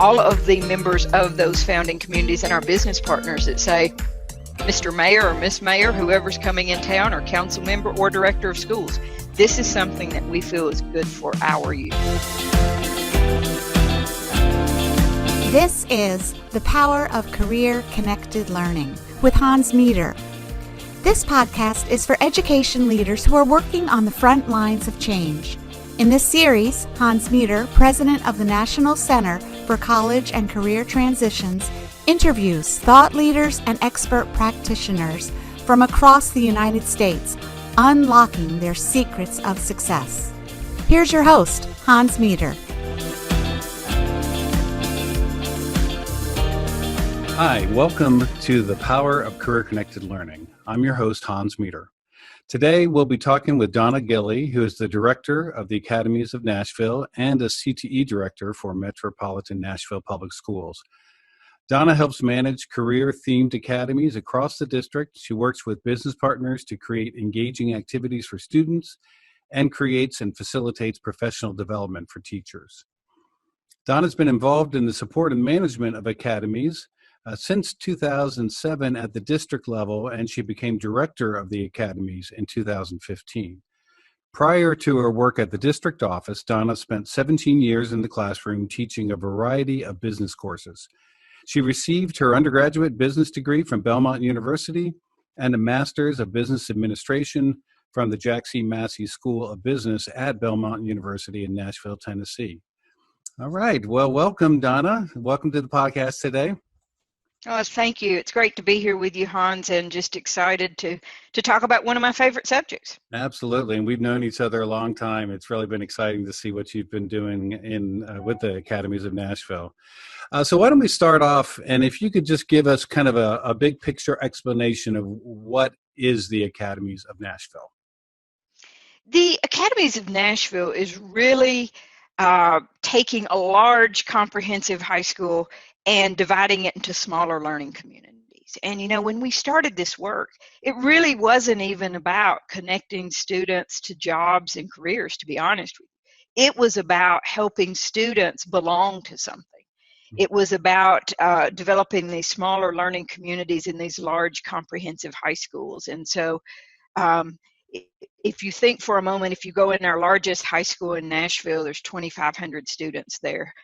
all of the members of those founding communities and our business partners that say, Mr. Mayor or Miss Mayor, whoever's coming in town, or council member or director of schools, this is something that we feel is good for our youth. This is The Power of Career-Connected Learning with Hans Meter. This podcast is for education leaders who are working on the front lines of change. In this series, Hans Meter, president of the National Center for College and Career Transitions, interviews thought leaders and expert practitioners from across the United States, unlocking their secrets of success. Here's your host, Hans Meter. Hi, welcome to The Power of Career-Connected Learning. I'm your host, Hans Meter. Today, we'll be talking with Donna Gilley, who is the Director of the Academies of Nashville and a CTE Director for Metropolitan Nashville Public Schools. Donna helps manage career-themed academies across the district. She works with business partners to create engaging activities for students and creates and facilitates professional development for teachers. Donna's been involved in the support and management of academies since 2007 at the district level, and she became director of the academies in 2015. Prior to her work at the district office, Donna spent 17 years in the classroom teaching a variety of business courses. She received her undergraduate business degree from Belmont University and a master's of business administration from the Jack C. Massey School of Business at Belmont University in Nashville, Tennessee. All right. Well, welcome, Donna. Welcome to the podcast today. Oh, thank you. It's great to be here with you, Hans, and just excited to talk about one of my favorite subjects. Absolutely, and we've known each other a long time. It's really been exciting to see what you've been doing with the Academies of Nashville. So why don't we start off, and if you could just give us kind of a big picture explanation of what is the Academies of Nashville. The Academies of Nashville is really taking a large, comprehensive high school and dividing it into smaller learning communities. And, you know, when we started this work, it really wasn't even about connecting students to jobs and careers, to be honest with you. It was about helping students belong to something. It was about developing these smaller learning communities in these large, comprehensive high schools. And so if you think for a moment, if you go in our largest high school in Nashville, there's 2,500 students there.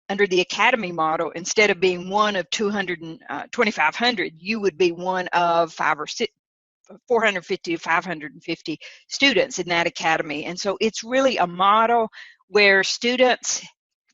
Under the academy model, instead of being one of 2,500, you would be one of 450 to 550 students in that academy. And so it's really a model where students,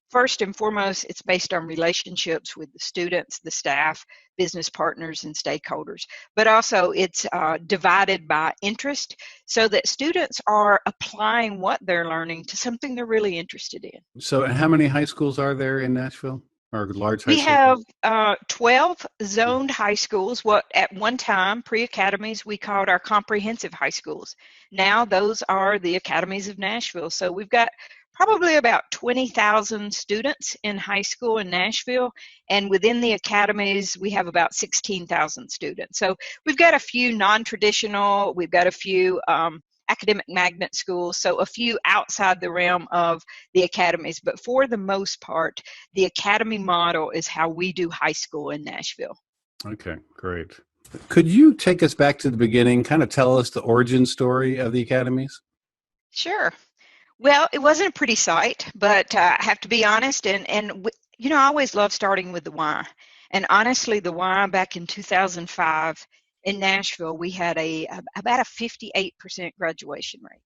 first and foremost, it's based on relationships with the students, the staff, business partners, and stakeholders. But also it's divided by interest so that students are applying what they're learning to something they're really interested in. So how many high schools are there in Nashville, or large high schools? We have 12 zoned high schools, what at one time, pre-academies, we called our comprehensive high schools. Now those are the Academies of Nashville. So we've got probably about 20,000 students in high school in Nashville, and within the academies we have about 16,000 students. So we've got a few non-traditional, we've got a few academic magnet schools, so a few outside the realm of the academies, but for the most part, the academy model is how we do high school in Nashville. Okay, great. Could you take us back to the beginning, kind of tell us the origin story of the academies? Sure. Well, it wasn't a pretty sight, but I have to be honest, and you know, I always love starting with the why. And honestly, the why back in 2005 in Nashville, we had about a 58% graduation rate.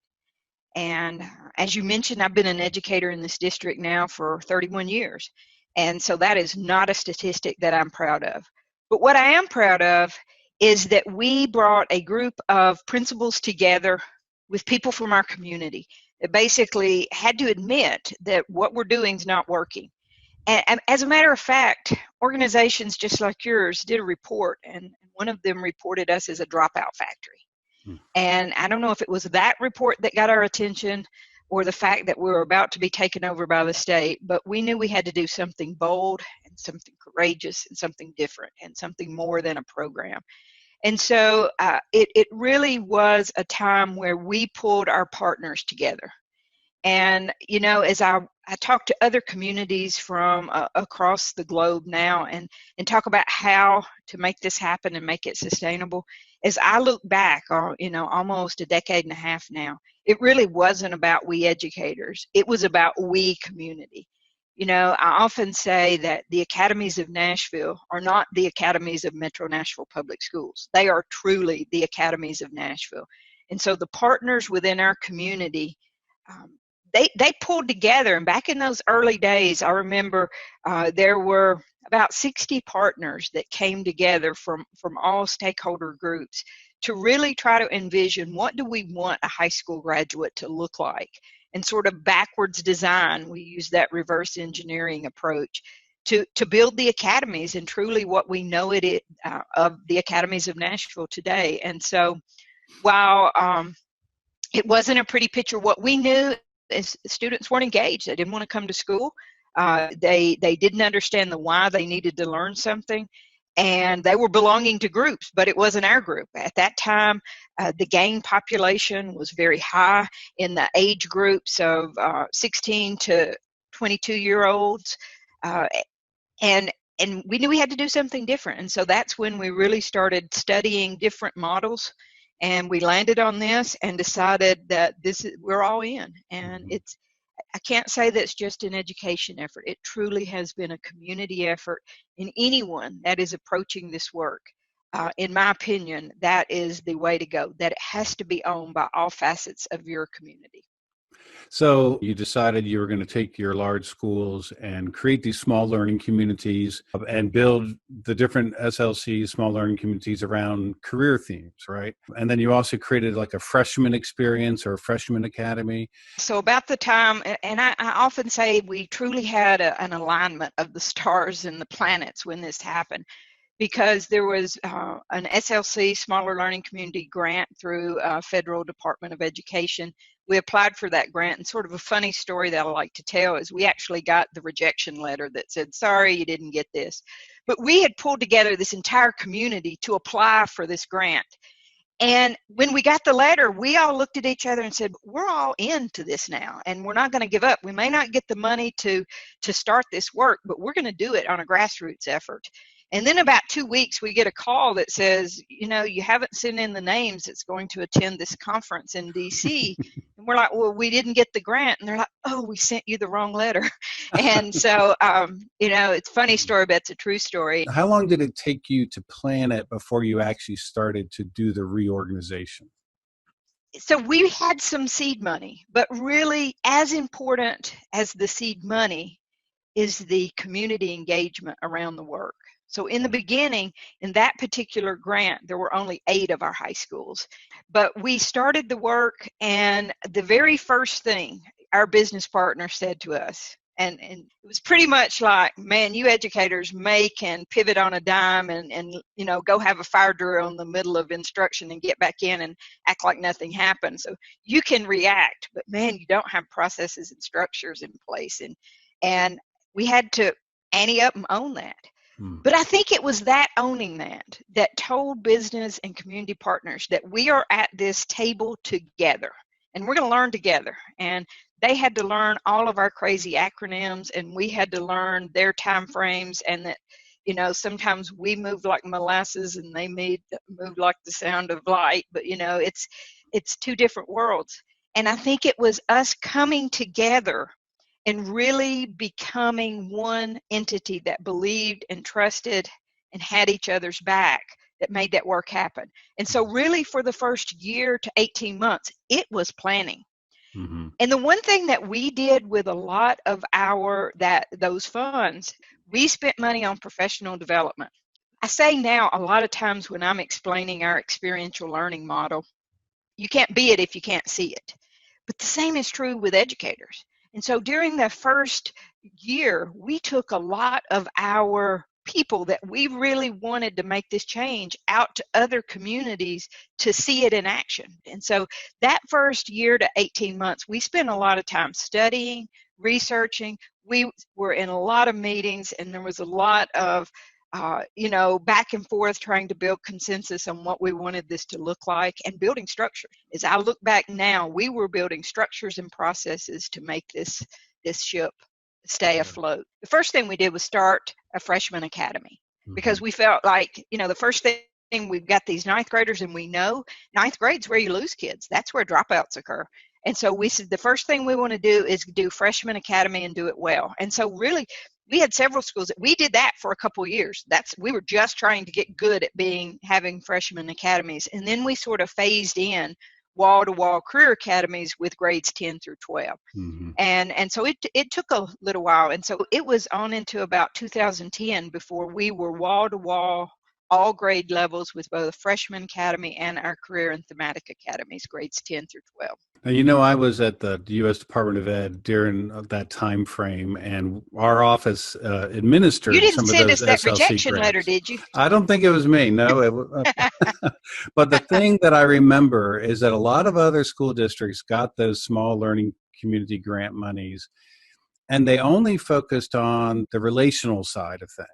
And as you mentioned, I've been an educator in this district now for 31 years. And so that is not a statistic that I'm proud of. But what I am proud of is that we brought a group of principals together with people from our community that basically had to admit that what we're doing is not working. And as a matter of fact, organizations just like yours did a report, and one of them reported us as a dropout factory. And I don't know if it was that report that got our attention or the fact that we were about to be taken over by the state, but we knew we had to do something bold and something courageous and something different and something more than a program. And so it really was a time where we pulled our partners together. And, you know, as I I talk to other communities from across the globe now and talk about how to make this happen and make it sustainable. As I look back on, almost a decade and a half now, it really wasn't about we educators. It was about we community. I often say that the Academies of Nashville are not the Academies of Metro Nashville Public Schools. They are truly the Academies of Nashville. And so the partners within our community, they pulled together. And back in those early days, I remember there were about 60 partners that came together from all stakeholder groups to really try to envision, what do we want a high school graduate to look like? And sort of backwards design, we use that reverse engineering approach to build the academies and truly what we know it is of the Academies of Nashville today. And so while it wasn't a pretty picture, what we knew is students weren't engaged. They didn't want to come to school. They didn't understand the why they needed to learn something. And they were belonging to groups, but it wasn't our group. At that time, the gang population was very high in the age groups of 16 to 22-year-olds. And we knew we had to do something different. And so that's when we really started studying different models. And we landed on this and decided that we're all in. And I can't say that's just an education effort. It truly has been a community effort. And anyone that is approaching this work, in my opinion, that is the way to go, that it has to be owned by all facets of your community. So you decided you were going to take your large schools and create these small learning communities and build the different SLC small learning communities around career themes, right? And then you also created like a freshman experience or a freshman academy. So about the time, and I often say we truly had an alignment of the stars and the planets when this happened, because there was an SLC Smaller Learning Community grant through Federal Department of Education. We applied for that grant, and sort of a funny story that I like to tell is we actually got the rejection letter that said, sorry, you didn't get this. But we had pulled together this entire community to apply for this grant. And when we got the letter, we all looked at each other and said, we're all into this now, and we're not going to give up. We may not get the money to start this work, but we're going to do it on a grassroots effort. And then about 2 weeks, we get a call that says, you haven't sent in the names that's going to attend this conference in D.C. And we're like, well, we didn't get the grant. And they're like, oh, we sent you the wrong letter. And so, it's a funny story, but it's a true story. How long did it take you to plan it before you actually started to do the reorganization? So we had some seed money, but really as important as the seed money is the community engagement around the work. So in the beginning, in that particular grant, there were only 8 of our high schools. But we started the work, and the very first thing our business partner said to us, and it was pretty much like, man, you educators can pivot on a dime and go have a fire drill in the middle of instruction and get back in and act like nothing happened. So you can react, but man, you don't have processes and structures in place. And we had to ante up and own that. But I think it was that owning that told business and community partners that we are at this table together and we're going to learn together. And they had to learn all of our crazy acronyms, and we had to learn their time frames, and that, sometimes we moved like molasses and they moved like the sound of light. But, it's two different worlds. And I think it was us coming together and really becoming one entity that believed and trusted and had each other's back that made that work happen. And so really for the first year to 18 months, it was planning. Mm-hmm. And the one thing that we did with a lot of those funds, we spent money on professional development. I say now a lot of times when I'm explaining our experiential learning model, you can't be it if you can't see it. But the same is true with educators. And so during the first year, we took a lot of our people that we really wanted to make this change out to other communities to see it in action. And so that first year to 18 months, we spent a lot of time studying, researching. We were in a lot of meetings, and there was a lot of back and forth trying to build consensus on what we wanted this to look like and building structure. As I look back now, we were building structures and processes to make this this ship stay afloat. The first thing we did was start a freshman academy because we felt like, the first thing, we've got these ninth graders, and we know ninth grade's where you lose kids. That's where dropouts occur. And so we said the first thing we want to do is do freshman academy and do it well. And so really, we had several schools that we did that for a couple of years. We were just trying to get good at having freshman academies. And then we sort of phased in wall-to-wall career academies with grades 10 through 12. And so it took a little while. And so it was on into about 2010 before we were wall-to-wall, all grade levels with both freshman academy and our career and thematic academies, grades 10 through 12. Now, I was at the U.S. Department of Ed during that time frame, and our office administered some of those SLC grants. You didn't send us that rejection letter, did you? I don't think it was me, no. But the thing that I remember is that a lot of other school districts got those small learning community grant monies, and they only focused on the relational side of things.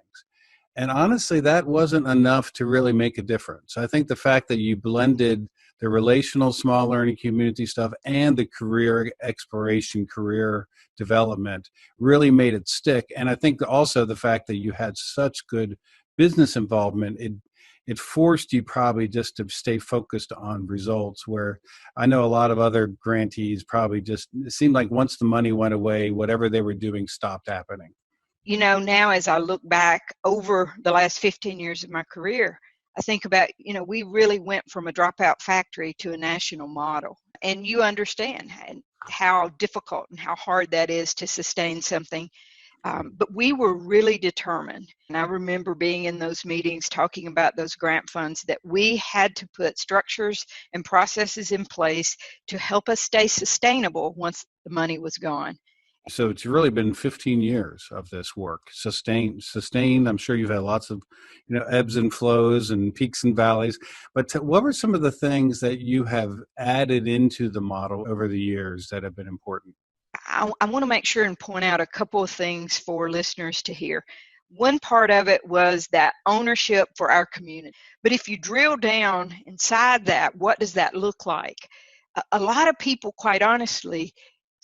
And honestly, that wasn't enough to really make a difference. I think the fact that you blended the relational small learning community stuff and the career exploration, career development really made it stick. And I think also the fact that you had such good business involvement, it forced you probably just to stay focused on results, where I know a lot of other grantees probably it seemed like once the money went away, whatever they were doing stopped happening. Now as I look back over the last 15 years of my career, I think about, we really went from a dropout factory to a national model. And you understand how difficult and how hard that is to sustain something. But we were really determined. And I remember being in those meetings talking about those grant funds, that we had to put structures and processes in place to help us stay sustainable once the money was gone. So it's really been 15 years of this work, sustained. I'm sure you've had lots of, ebbs and flows and peaks and valleys. But what were some of the things that you have added into the model over the years that have been important? I want to make sure and point out a couple of things for listeners to hear. One part of it was that ownership for our community. But if you drill down inside that, what does that look like? A lot of people, quite honestly,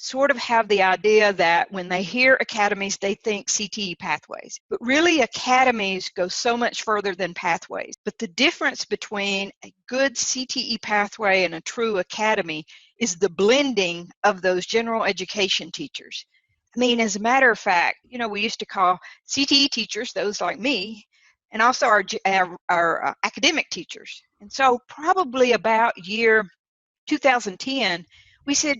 sort of have the idea that when they hear academies, they think CTE pathways. But really, academies go so much further than pathways. But the difference between a good CTE pathway and a true academy is the blending of those general education teachers. I mean, as a matter of fact, we used to call CTE teachers, those like me, and also our academic teachers. And so probably about year 2010, we said,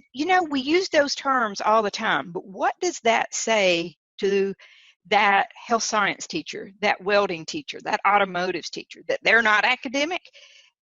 we use those terms all the time, but what does that say to that health science teacher, that welding teacher, that automotive teacher, that they're not academic?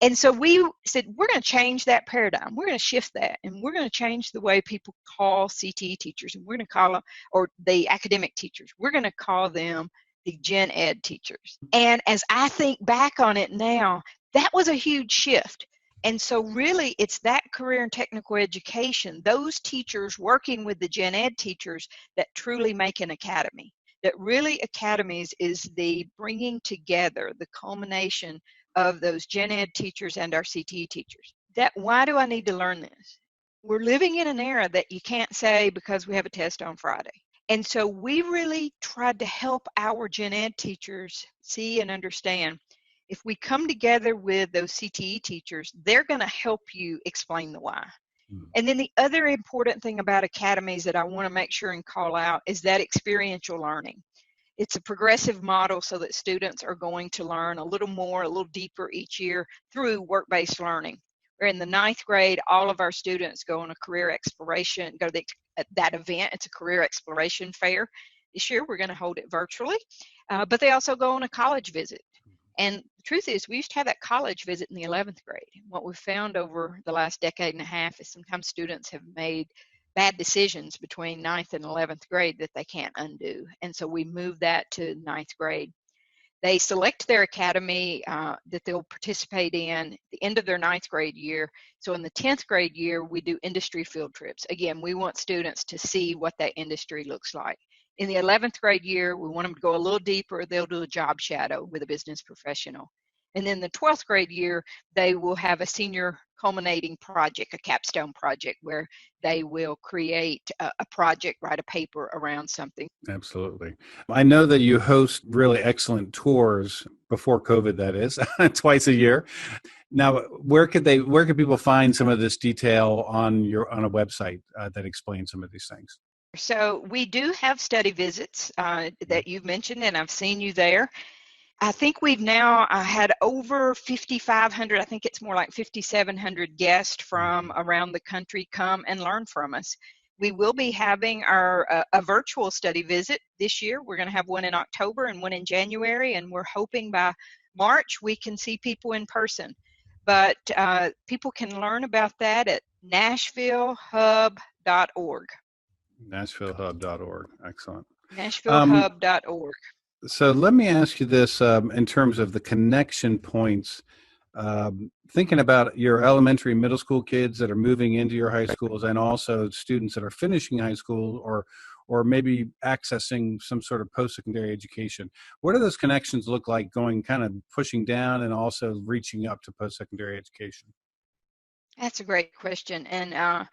And so we said, we're going to change that paradigm. We're going to shift that, and we're going to change the way people call CTE teachers, and we're going to call them, or the academic teachers, we're going to call them the gen ed teachers. And as I think back on it now, that was a huge shift. And so really, it's that career and technical education, those teachers working with the gen ed teachers, that truly make an academy. That really, academies is the bringing together, the culmination of those gen ed teachers and our CTE teachers. Why do I need to learn this? We're living in an era that you can't say because we have a test on Friday. And so we really tried to help our gen ed teachers see and understand, if we come together with those CTE teachers, they're going to help you explain the why. And then the other important thing about academies that I want to make sure and call out is that experiential learning. It's a progressive model so that students are going to learn a little more, a little deeper each year through work-based learning. Where in the ninth grade, all of our students go on a career exploration, go to that event. It's a career exploration fair. This year, we're going to hold it virtually, but they also go on a college visit. And the truth is, we used to have that college visit in the 11th grade. What we've found over the last decade and a half is sometimes students have made bad decisions between 9th and 11th grade that they can't undo. And so we moved that to 9th grade. They select their academy that they'll participate in at the end of their 9th grade year. So in the 10th grade year, we do industry field trips. Again, we want students to see what that industry looks like. In the 11th grade year, we want them to go a little deeper. They'll do a job shadow with a business professional. And then the 12th grade year, they will have a senior culminating project, a capstone project, where they will create a project, write a paper around something. Absolutely. I know that you host really excellent tours before COVID, that is, twice a year. Now, where could people find some of this detail on a website that explains some of these things? So we do have study visits that you've mentioned, and I've seen you there. I think we've now had over 5,500, I think it's more like 5,700 guests from around the country come and learn from us. We will be having a virtual study visit this year. We're going to have one in October and one in January, and we're hoping by March we can see people in person. But people can learn about that at NashvilleHub.org. NashvilleHub.org. Excellent. NashvilleHub.org. So let me ask you this in terms of the connection points, thinking about your elementary and middle school kids that are moving into your high schools, and also students that are finishing high school or maybe accessing some sort of post-secondary education. What do those connections look like, going kind of pushing down and also reaching up to post-secondary education? That's a great question. And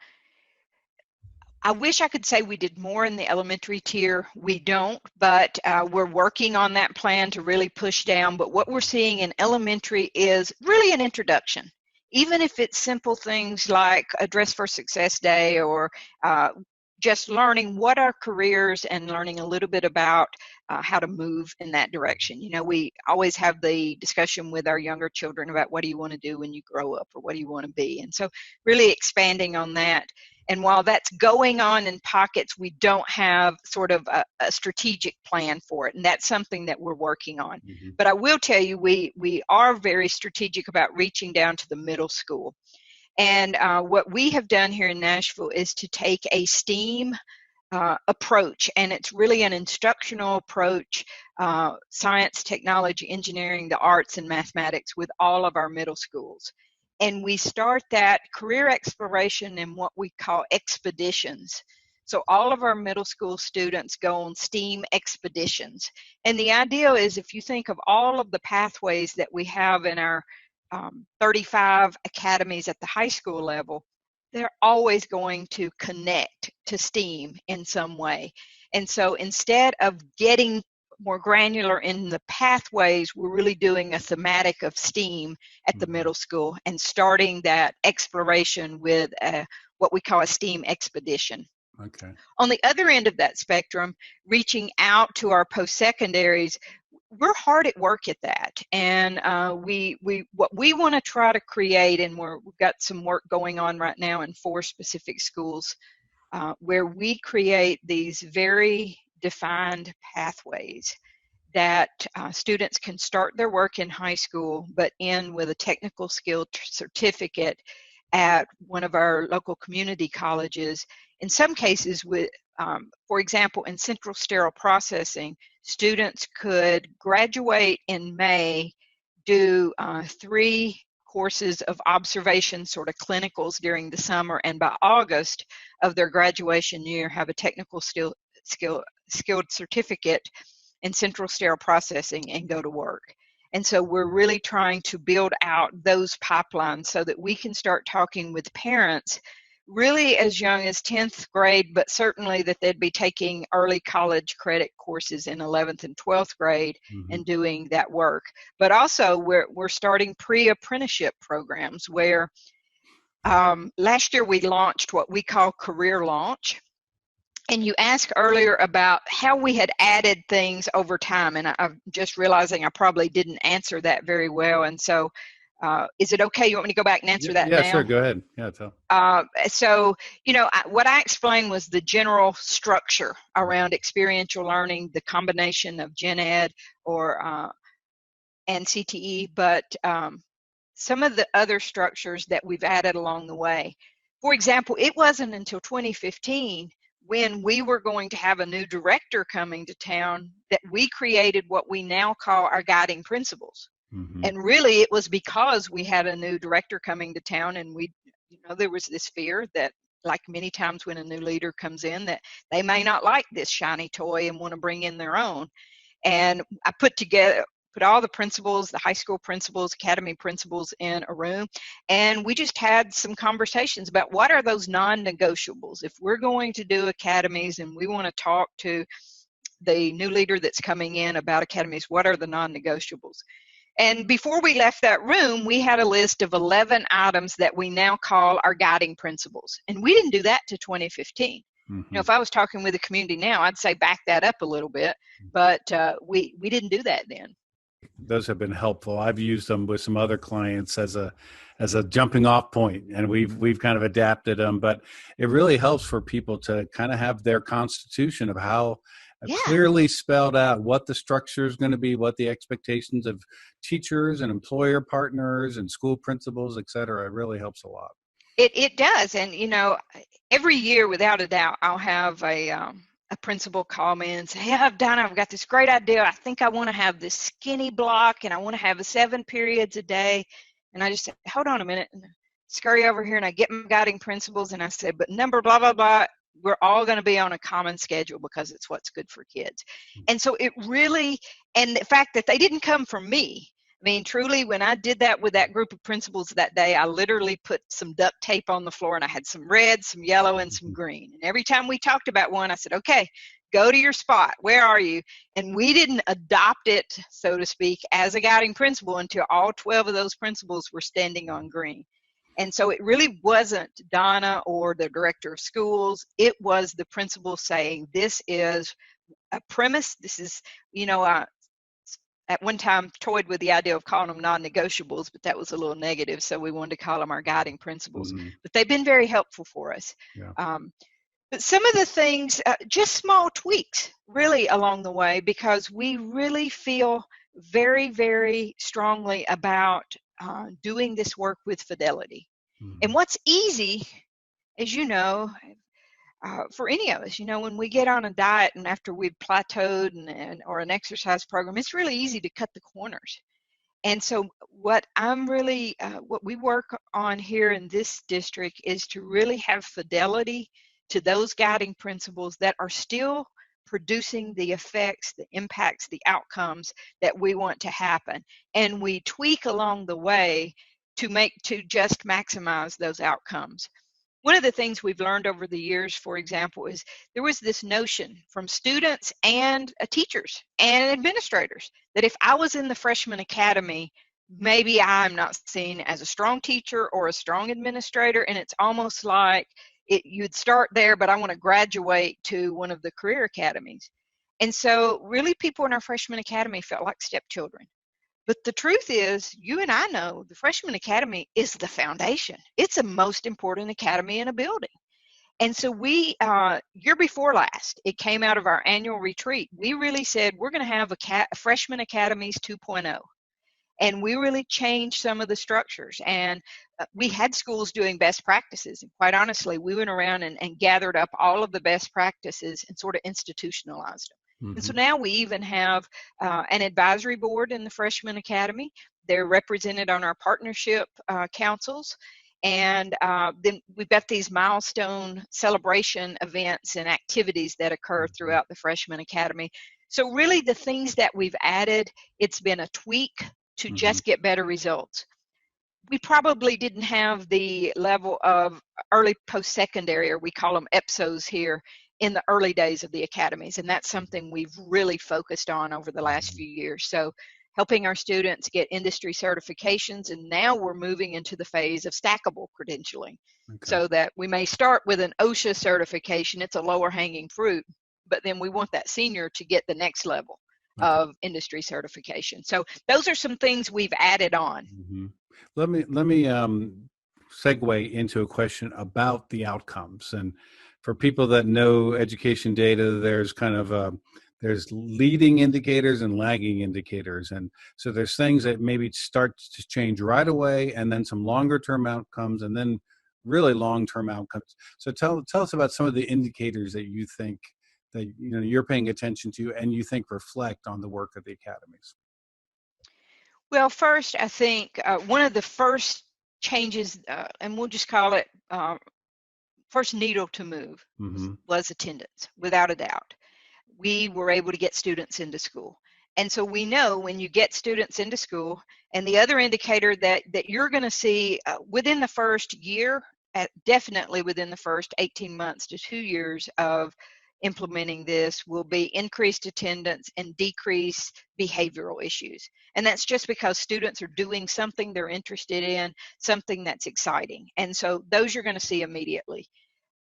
I wish I could say we did more in the elementary tier. We don't, but we're working on that plan to really push down. But what we're seeing in elementary is really an introduction. Even if it's simple things like a Dress for Success Day, or just learning what are careers and learning a little bit about how to move in that direction. You know, we always have the discussion with our younger children about what do you want to do when you grow up, or what do you want to be? And so really expanding on that. And while that's going on in pockets, we don't have sort of a strategic plan for it. And that's something that we're working on. Mm-hmm. But I will tell you, we are very strategic about reaching down to the middle school. And what we have done here in Nashville is to take a STEAM approach, and it's really an instructional approach, science, technology, engineering, the arts, and mathematics with all of our middle schools. And we start that career exploration in what we call expeditions. So all of our middle school students go on STEAM expeditions. And the idea is, if you think of all of the pathways that we have in our 35 academies at the high school level, they're always going to connect to STEAM in some way. And so instead of getting more granular in the pathways, we're really doing a thematic of STEAM at the middle school and starting that exploration with what we call a STEAM expedition. Okay. On the other end of that spectrum, reaching out to our post-secondaries, we're hard at work at that. And what we want to try to create, and we've got some work going on right now in 4 specific schools, where we create these very defined pathways that students can start their work in high school, but end with a technical skill certificate at one of our local community colleges. In some cases, with, for example, in central sterile processing, students could graduate in May, do 3 courses of observation, sort of clinicals during the summer, and by August of their graduation year have a technical skilled certificate in central sterile processing and go to work. And so we're really trying to build out those pipelines so that we can start talking with parents really as young as 10th grade, but certainly that they'd be taking early college credit courses in 11th and 12th grade and doing that work. But also we're starting pre-apprenticeship programs where last year we launched what we call Career Launch. And you asked earlier about how we had added things over time, and I'm just realizing I probably didn't answer that very well. And so is it okay? You want me to go back and answer that now? Yeah, sure. Go ahead. Yeah, tell. So, you know, what I explained was the general structure around experiential learning, the combination of gen ed and CTE, but some of the other structures that we've added along the way. For example, it wasn't until 2015 when we were going to have a new director coming to town that we created what we now call our guiding principles. And really it was because we had a new director coming to town, and there was this fear that, like many times when a new leader comes in, that they may not like this shiny toy and want to bring in their own. And I put together put all the principals, the high school principals, academy principals in a room, and we just had some conversations about what are those non-negotiables. If we're going to do academies and we want to talk to the new leader that's coming in about academies, what are the non-negotiables? And before we left that room, we had a list of 11 items that we now call our guiding principles. And we didn't do that to 2015. You know, if I was talking with the community now, I'd say back that up a little bit, but we didn't do that then. Those have been helpful. I've used them with some other clients as a jumping off point, and we've kind of adapted them, but it really helps for people to kind of have their constitution of how clearly spelled out what the structure is going to be, what the expectations of teachers and employer partners and school principals, et cetera. It really helps a lot. It does. And, you know, every year, without a doubt, I'll have a principal call me and say, hey, I've got this great idea. I think I want to have this skinny block and I want to have 7 periods a day. And I just say, hold on a minute, and scurry over here and I get my guiding principles and I say, but number blah, blah, blah, we're all going to be on a common schedule because it's what's good for kids. And so it really, and the fact that they didn't come from me, I mean, truly, when I did that with that group of principals that day, I literally put some duct tape on the floor and I had some red, some yellow, and some green. And every time we talked about one, I said, okay, go to your spot. Where are you? And we didn't adopt it, so to speak, as a guiding principle until all 12 of those principals were standing on green. And so it really wasn't Donna or the director of schools. It was the principal saying, this is a premise. This is, you know, at one time toyed with the idea of calling them non-negotiables, but that was a little negative. So we wanted to call them our guiding principles. But they've been very helpful for us. Yeah. But some of the things, just small tweaks really along the way, because we really feel very, very strongly about doing this work with fidelity. And what's easy, as you know, for any of us, you know, when we get on a diet and after we've plateaued or an exercise program, it's really easy to cut the corners. And so what what we work on here in this district is to really have fidelity to those guiding principles that are still producing the effects, the impacts, the outcomes that we want to happen. And we tweak along the way to just maximize those outcomes. One of the things we've learned over the years, for example, is there was this notion from students and teachers and administrators that if I was in the freshman academy, maybe I'm not seen as a strong teacher or a strong administrator, and it's almost like you'd start there, but I want to graduate to one of the career academies. And so really people in our freshman academy felt like stepchildren. But the truth is, you and I know the freshman academy is the foundation. It's the most important academy in a building. And so we, year before last, it came out of our annual retreat. We really said we're going to have a freshman academies 2.0. And we really changed some of the structures. And we had schools doing best practices. And quite honestly, we went around and gathered up all of the best practices and sort of institutionalized them. And so now we even have an advisory board in the freshman academy. They're represented on our partnership councils. And then we've got these milestone celebration events and activities that occur throughout the freshman academy. So really the things that we've added, it's been a tweak to just get better results. We probably didn't have the level of early post-secondary, or we call them EPSOs here, in the early days of the academies. And that's something we've really focused on over the last few years. So helping our students get industry certifications, and now we're moving into the phase of stackable credentialing. So that we may start with an OSHA certification, it's a lower hanging fruit, but then we want that senior to get the next level of industry certification. So those are some things we've added on. Let me segue into a question about the outcomes. And for people that know education data, there's kind of there's leading indicators and lagging indicators. And so there's things that maybe start to change right away, and then some longer term outcomes, and then really long-term outcomes. So tell us about some of the indicators that you think that you're paying attention to and you think reflect on the work of the academies. Well, first, I think one of the first changes, and we'll just call it first needle to move, was attendance, without a doubt. We were able to get students into school. And so we know when you get students into school, and the other indicator that you're going to see within the first year, definitely within the first 18 months to 2 years of implementing this, will be increased attendance and decreased behavioral issues. And that's just because students are doing something they're interested in, something that's exciting. And so those you're going to see immediately.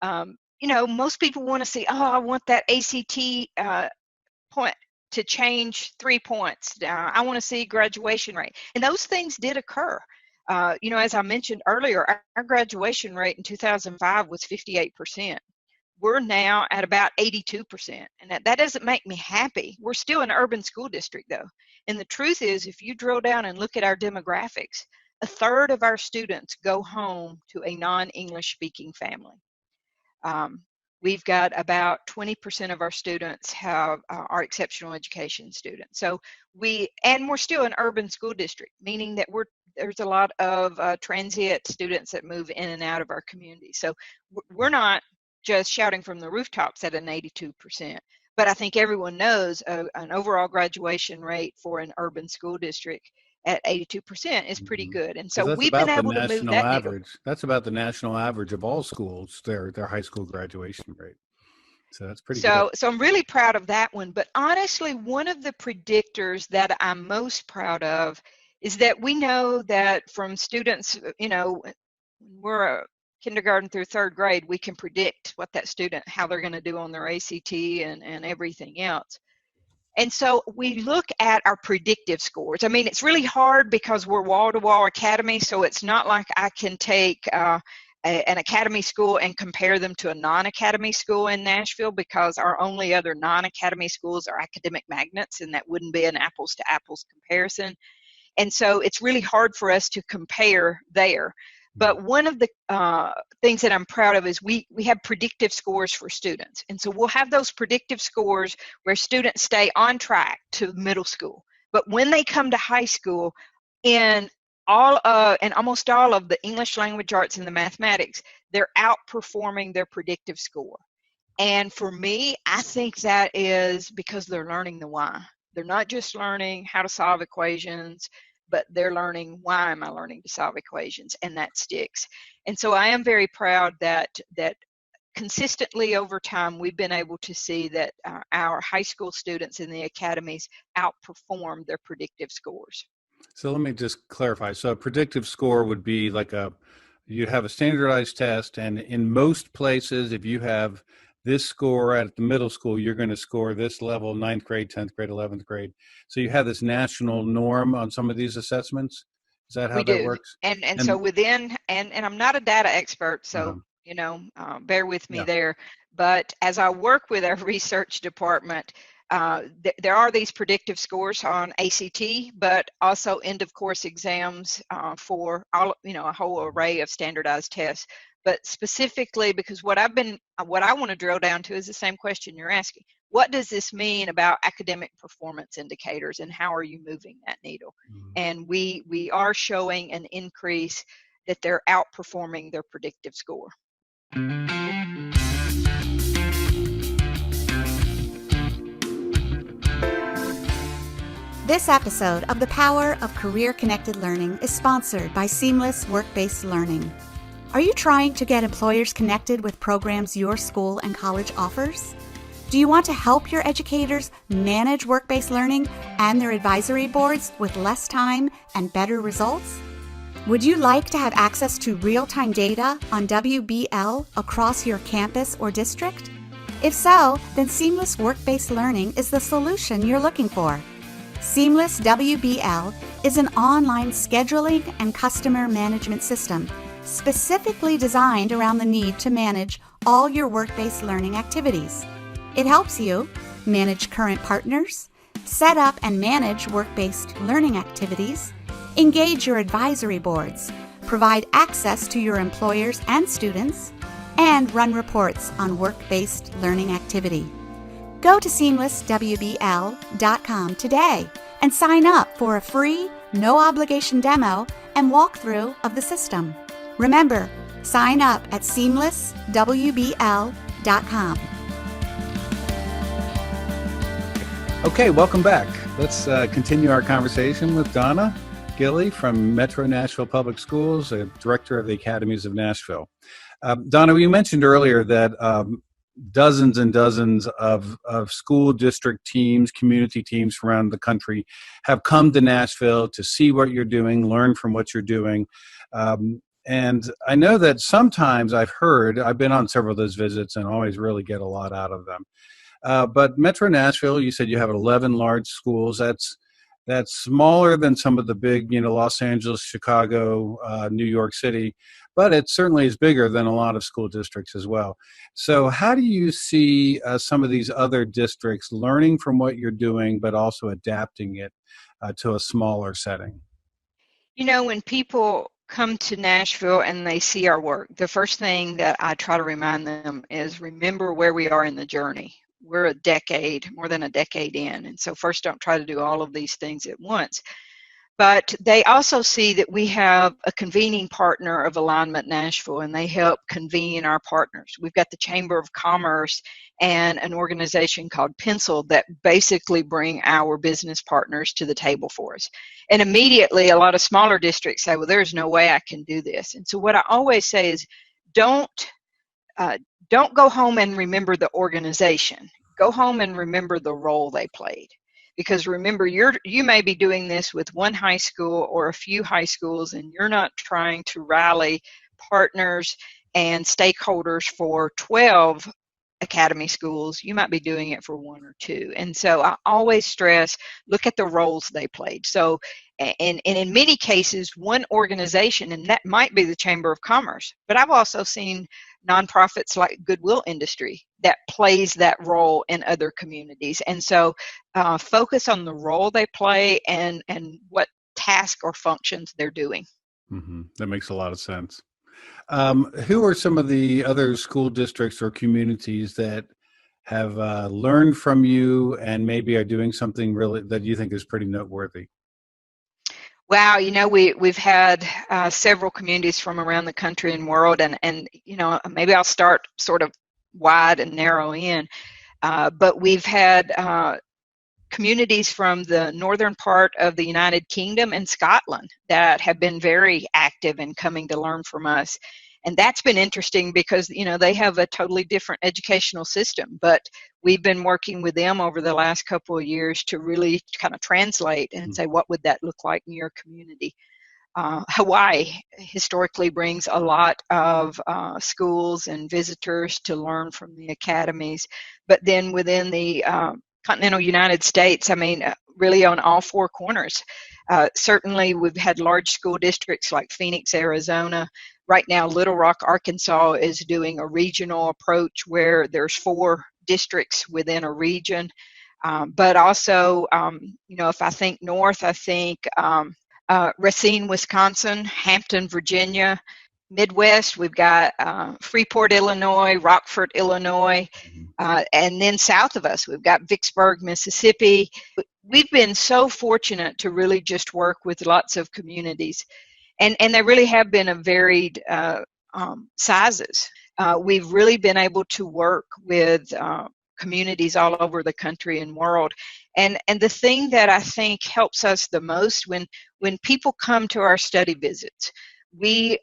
Most people want to see, I want that ACT point to change 3 points. I want to see graduation rate. And those things did occur. As I mentioned earlier, our graduation rate in 2005 was 58%. We're now at about 82%. And that doesn't make me happy. We're still an urban school district, though. And the truth is, if you drill down and look at our demographics, a third of our students go home to a non-English speaking family. We've got about 20% of our students are exceptional education students. So we're still an urban school district, meaning that there's a lot of transient students that move in and out of our community. So we're not just shouting from the rooftops at an 82%, but I think everyone knows an overall graduation rate for an urban school district at 82% is pretty good. And so we've been able to move that average. That's about the national average of all schools, their high school graduation rate. So that's pretty good. So I'm really proud of that one. But honestly, one of the predictors that I'm most proud of is that we know that from students, we're kindergarten through third grade, we can predict what that student, how they're going to do on their ACT and everything else. And so we look at our predictive scores. I mean, it's really hard because we're wall-to-wall academy, so it's not like I can take an academy school and compare them to a non-academy school in Nashville, because our only other non-academy schools are academic magnets, and that wouldn't be an apples-to-apples comparison. And so it's really hard for us to compare there. But one of the things that I'm proud of is we have predictive scores for students. And so we'll have those predictive scores where students stay on track to middle school. But when they come to high school, in almost all of the English language arts and the mathematics, they're outperforming their predictive score. And for me, I think that is because they're learning the why. They're not just learning how to solve equations, but they're learning, why am I learning to solve equations? And that sticks. And so I am very proud that consistently over time, we've been able to see that our high school students in the academies outperform their predictive scores. So let me just clarify. So a predictive score would be like you have a standardized test, and in most places, if you have this score at the middle school, you're going to score this level, 9th grade, 10th grade, 11th grade. So you have this national norm on some of these assessments. Is that how that works? And so within, and I'm not a data expert, so, bear with me there. But as I work with our research department, there are these predictive scores on ACT, but also end of course exams for all, a whole array of standardized tests. But specifically, because what I want to drill down to is the same question you're asking. What does this mean about academic performance indicators, and how are you moving that needle? Mm-hmm. And we are showing an increase that they're outperforming their predictive score. This episode of The Power of Career-Connected Learning is sponsored by Seamless Work-Based Learning. Are you trying to get employers connected with programs your school and college offers? Do you want to help your educators manage work-based learning and their advisory boards with less time and better results? Would you like to have access to real-time data on WBL across your campus or district? If so, then Seamless Work-Based Learning is the solution you're looking for. Seamless WBL is an online scheduling and customer management system specifically designed around the need to manage all your work-based learning activities. It helps you manage current partners, set up and manage work-based learning activities, engage your advisory boards, provide access to your employers and students, and run reports on work-based learning activity. Go to seamlesswbl.com today and sign up for a free, no-obligation demo and walkthrough of the system. Remember, sign up at seamlesswbl.com. Okay, welcome back. Let's continue our conversation with Donna Gilley from Metro Nashville Public Schools, Director of the Academies of Nashville. Donna, you mentioned earlier that dozens and dozens of school district teams, community teams from around the country have come to Nashville to see what you're doing, learn from what you're doing. And I know that sometimes I've been on several of those visits and always really get a lot out of them. But Metro Nashville, you said you have 11 large schools. That's smaller than some of the big, Los Angeles, Chicago, New York City, but it certainly is bigger than a lot of school districts as well. So how do you see some of these other districts learning from what you're doing, but also adapting it to a smaller setting? When people come to Nashville and they see our work, the first thing that I try to remind them is remember where we are in the journey. We're more than a decade in. And so first, don't try to do all of these things at once. But they also see that we have a convening partner of Alignment Nashville, and they help convene our partners. We've got the Chamber of Commerce and an organization called Pencil that basically bring our business partners to the table for us. And immediately, a lot of smaller districts say, well, there's no way I can do this. And so what I always say is, don't go home and remember the organization. Go home and remember the role they played. Because remember, you may be doing this with one high school or a few high schools, and you're not trying to rally partners and stakeholders for 12 academy schools. You might be doing it for one or two. And so I always stress, look at the roles they played. So, and in many cases, one organization, and that might be the Chamber of Commerce, but I've also seen nonprofits like Goodwill Industry that plays that role in other communities. And so focus on the role they play and what task or functions they're doing. Mm-hmm. That makes a lot of sense. Who are some of the other school districts or communities that have learned from you and maybe are doing something really that you think is pretty noteworthy? Wow, we've had several communities from around the country and world, and maybe I'll start sort of wide and narrow in, but we've had communities from the northern part of the United Kingdom and Scotland that have been very active in coming to learn from us. And that's been interesting because, they have a totally different educational system, but we've been working with them over the last couple of years to really kind of translate and say, what would that look like in your community? Hawaii historically brings a lot of schools and visitors to learn from the academies, but then within the continental United States, really on all four corners. Certainly, we've had large school districts like Phoenix, Arizona. Right now, Little Rock, Arkansas is doing a regional approach where there's 4 districts within a region. But also, if I think north, I think Racine, Wisconsin, Hampton, Virginia. Midwest, we've got Freeport, Illinois, Rockford, Illinois, and then south of us, we've got Vicksburg, Mississippi. We've been so fortunate to really just work with lots of communities, and they really have been of varied sizes. We've really been able to work with communities all over the country and world. And the thing that I think helps us the most when people come to our study visits, the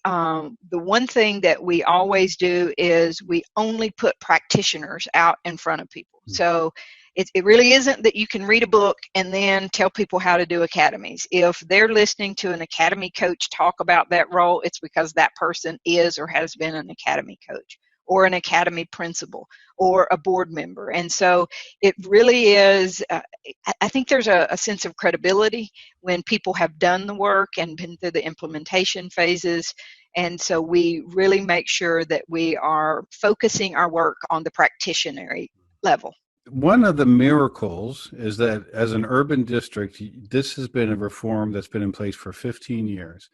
one thing that we always do is we only put practitioners out in front of people. So it really isn't that you can read a book and then tell people how to do academies. If they're listening to an academy coach talk about that role, it's because that person is or has been an academy coach or an academy principal or a board member. And so it really is, I think there's a sense of credibility when people have done the work and been through the implementation phases. And so we really make sure that we are focusing our work on the practitioner level. One of the miracles is that as an urban district, this has been a reform that's been in place for 15 years.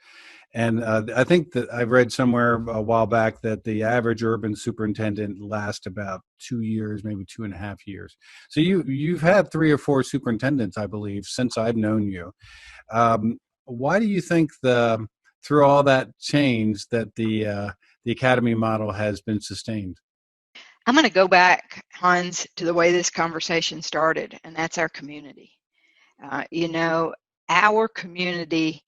And I think that I've read somewhere a while back that the average urban superintendent lasts about 2 years, maybe 2.5 years. So you've had 3 or 4 superintendents, I believe, since I've known you. Why do you think through all that change that the academy model has been sustained? I'm going to go back, Hans, to the way this conversation started, and that's our community. You know, our community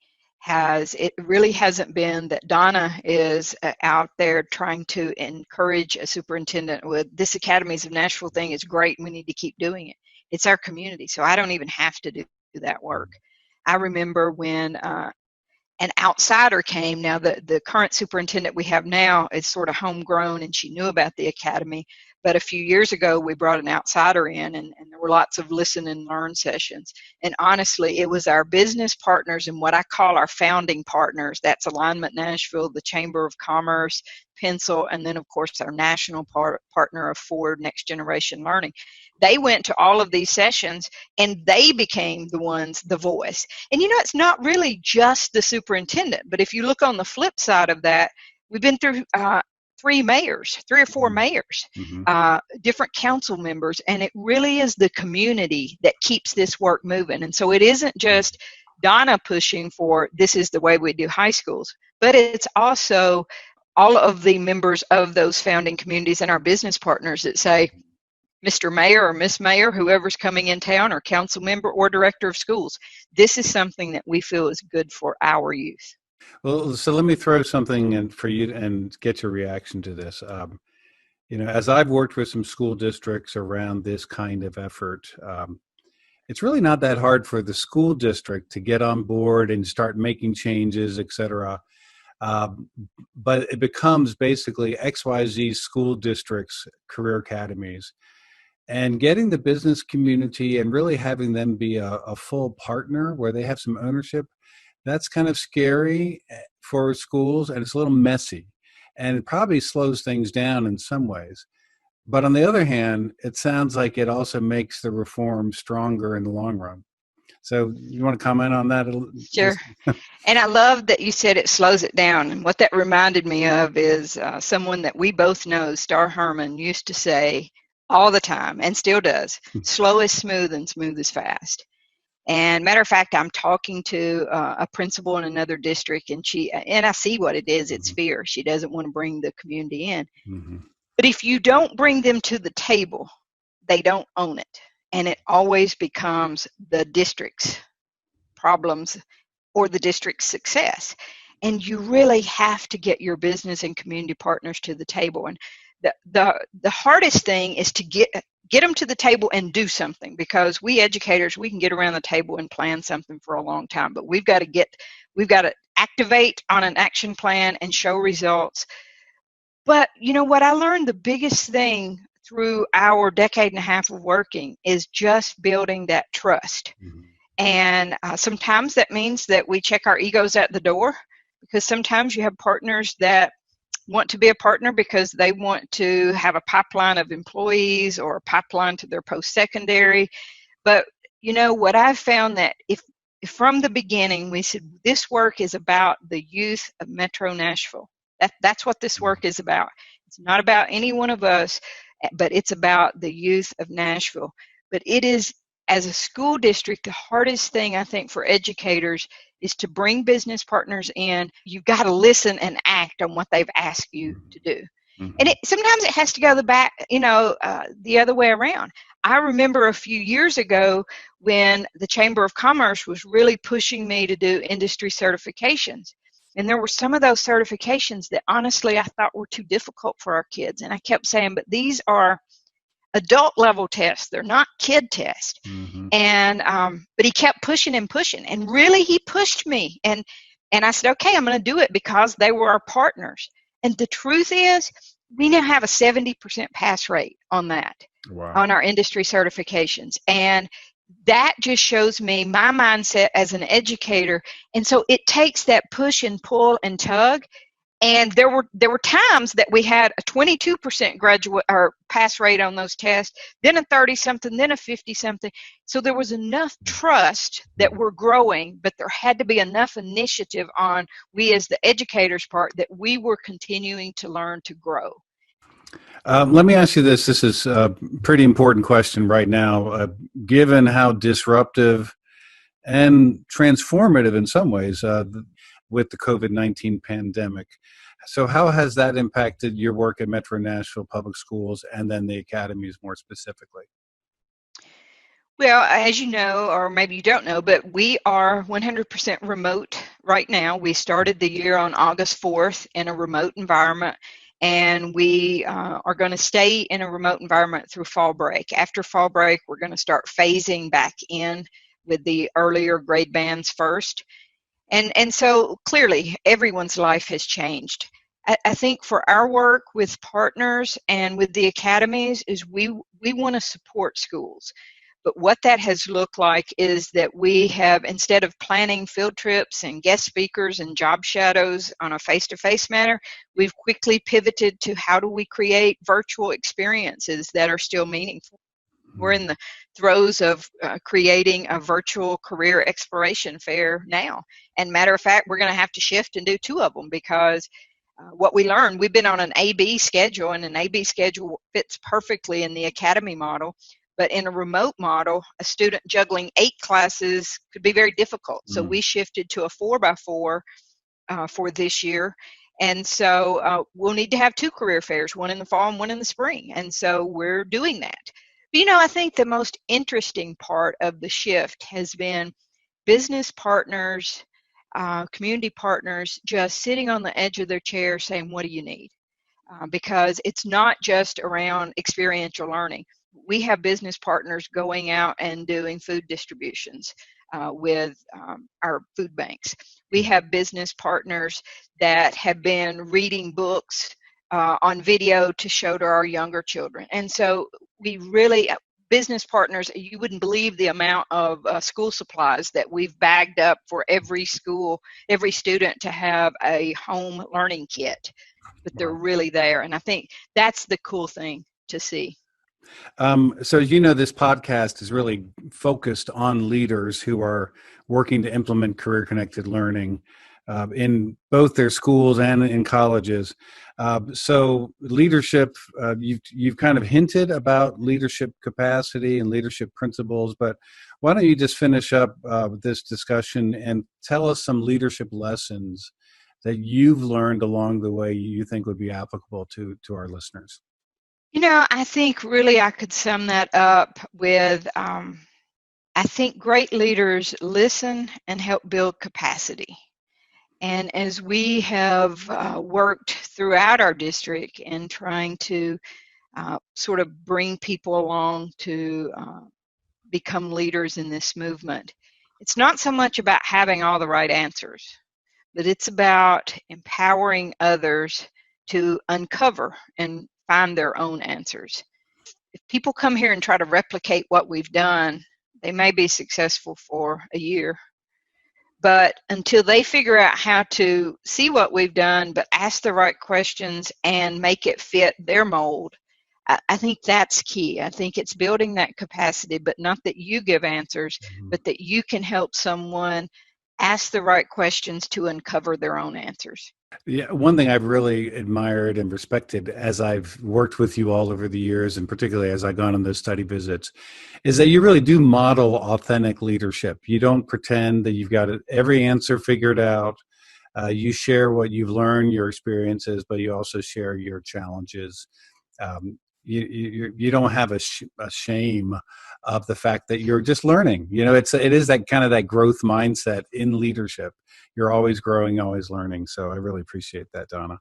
it really hasn't been that Donna is out there trying to encourage a superintendent with this Academies of Nashville thing is great and we need to keep doing it. It's our community, so I don't even have to do that work. I remember when an outsider came. Now, the current superintendent we have now is sort of homegrown, and she knew about the academy. But a few years ago, we brought an outsider in, and there were lots of listen and learn sessions. And honestly, it was our business partners and what I call our founding partners. That's Alignment Nashville, the Chamber of Commerce, Pencil, and then, of course, our national partner of Ford Next Generation Learning. They went to all of these sessions, and they became the voice. And you know, it's not really just the superintendent, but if you look on the flip side of that, we've been through three or four mayors, different council members, and it really is the community that keeps this work moving. And so it isn't just Donna pushing for this is the way we do high schools, but it's also all of the members of those founding communities and our business partners that say, Mr. Mayor or Miss Mayor, whoever's coming in town, or council member or director of schools, this is something that we feel is good for our youth. Well, so let me throw something in for you and get your reaction to this. You know, as I've worked with some school districts around this kind of effort, it's really not that hard for the school district to get on board and start making changes, et cetera. But it becomes basically XYZ school districts, career academies, and getting the business community and really having them be a full partner where they have some ownership. That's kind of scary for schools, and it's a little messy, and it probably slows things down in some ways. But on the other hand, it sounds like it also makes the reform stronger in the long run. So you want to comment on that? Sure. And I love that you said it slows it down. And what that reminded me of is someone that we both know, Star Herman, used to say all the time, and still does, slow is smooth and smooth is fast. And matter of fact, I'm talking to a principal in another district, and I see what it is. It's fear. She doesn't want to bring the community in. But if you don't bring them to the table, they don't own it. And it always becomes the district's problems or the district's success. And you really have to get your business and community partners to the table. And the hardest thing is to get them to the table and do something, because we educators, we can get around the table and plan something for a long time, but we've got to activate on an action plan and show results. But you know what I learned, the biggest thing through our decade and a half of working is just building that trust. And sometimes that means that we check our egos at the door, because sometimes you have partners that want to be a partner because they want to have a pipeline of employees or a pipeline to their post-secondary. But you know what I've found, that if from the beginning we said this work is about the youth of Metro Nashville, that's what this work is about. It's not about any one of us, but it's about the youth of Nashville. But it is, as a school district, the hardest thing I think for educators is to bring business partners in. You've got to listen and act on what they've asked you to do. And sometimes it has to go the other way around. I remember a few years ago when the Chamber of Commerce was really pushing me to do industry certifications. And there were some of those certifications that honestly I thought were too difficult for our kids. And I kept saying, but these are adult level tests, they're not kid tests. And but he kept pushing and pushing, and really he pushed me, and I said, okay, I'm going to do it, because they were our partners. And the truth is, we now have a 70% pass rate on that. Wow. On our industry certifications. And that just shows me my mindset as an educator. And so it takes that push and pull and tug. And there were times that we had a 22% graduate or pass rate on those tests, then a 30-something, then a 50-something. So there was enough trust that we're growing, but there had to be enough initiative on we as the educators' part that we were continuing to learn to grow. Let me ask you this. This is a pretty important question right now, given how disruptive and transformative in some ways with the COVID-19 pandemic. So how has that impacted your work at Metro Nashville Public Schools and then the academies more specifically? Well, as you know, or maybe you don't know, but we are 100% remote right now. We started the year on August 4th in a remote environment, and we are going to stay in a remote environment through fall break. After fall break, we're going to start phasing back in with the earlier grade bands first. And so clearly, everyone's life has changed. I think for our work with partners and with the academies is we want to support schools. But what that has looked like is that we have, instead of planning field trips and guest speakers and job shadows on a face-to-face manner, we've quickly pivoted to how do we create virtual experiences that are still meaningful. We're in the throes of creating a virtual career exploration fair now. And matter of fact, we're going to have to shift and do two of them because what we learned, we've been on an A-B schedule, and an A-B schedule fits perfectly in the academy model. But in a remote model, a student juggling 8 classes could be very difficult. So we shifted to a 4x4 for this year. And so we'll need to have 2 career fairs, one in the fall and one in the spring. And so we're doing that. But, I think the most interesting part of the shift has been business partners, community partners just sitting on the edge of their chair saying, what do you need? Because it's not just around experiential learning. We have business partners going out and doing food distributions with our food banks. We have business partners that have been reading books on video to show to our younger children. And so we really, business partners, you wouldn't believe the amount of school supplies that we've bagged up for every school, every student to have a home learning kit, but they're really there. And I think that's the cool thing to see. So, this podcast is really focused on leaders who are working to implement career-connected learning in both their schools and in colleges. So leadership, you've kind of hinted about leadership capacity and leadership principles, but why don't you just finish up this discussion and tell us some leadership lessons that you've learned along the way you think would be applicable to our listeners? I think really I could sum that up with, I think great leaders listen and help build capacity. And as we have worked throughout our district in trying to sort of bring people along to become leaders in this movement, it's not so much about having all the right answers, but it's about empowering others to uncover and find their own answers. If people come here and try to replicate what we've done, they may be successful for a year. But until they figure out how to see what we've done, but ask the right questions and make it fit their mold, I think that's key. I think it's building that capacity, but not that you give answers, but that you can help someone ask the right questions to uncover their own answers. Yeah, one thing I've really admired and respected as I've worked with you all over the years, and particularly as I've gone on those study visits, is that you really do model authentic leadership. You don't pretend that you've got every answer figured out. You share what you've learned, your experiences, but you also share your challenges. You don't have a shame of the fact that you're just learning. It is that kind of that growth mindset in leadership. You're always growing, always learning. So I really appreciate that, Donna.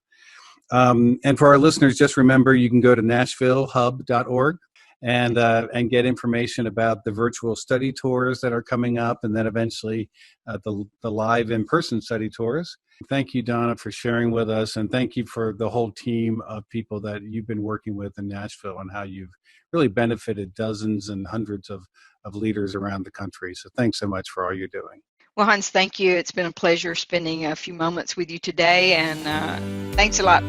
And for our listeners, just remember you can go to nashvillehub.org and get information about the virtual study tours that are coming up, and then eventually the live in-person study tours. Thank you, Donna, for sharing with us, and thank you for the whole team of people that you've been working with in Nashville and how you've really benefited dozens and hundreds of leaders around the country. So thanks so much for all you're doing. Well, Hans, thank you. It's been a pleasure spending a few moments with you today, and thanks a lot.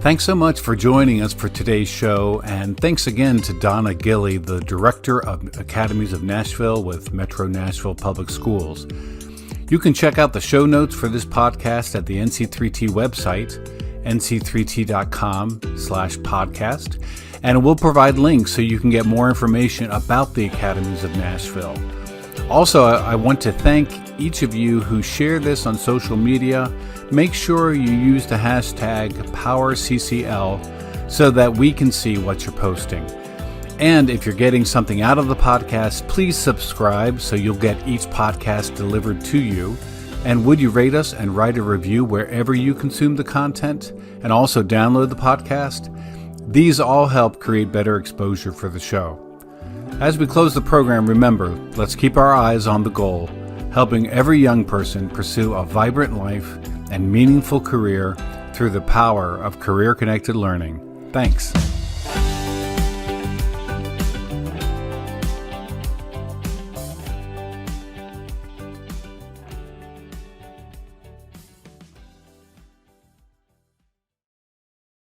Thanks so much for joining us for today's show, and thanks again to Donna Gilley, the Director of Academies of Nashville with Metro Nashville Public Schools. You can check out the show notes for this podcast at the NC3T website, nc3t.com/podcast, and we'll provide links so you can get more information about the Academies of Nashville. Also, I want to thank each of you who share this on social media, make sure you use the hashtag PowerCCL so that we can see what you're posting. And if you're getting something out of the podcast, please subscribe so you'll get each podcast delivered to you. And would you rate us and write a review wherever you consume the content, and also download the podcast? These all help create better exposure for the show. As we close the program, remember, let's keep our eyes on the goal, helping every young person pursue a vibrant life and meaningful career through the power of career-connected learning. Thanks.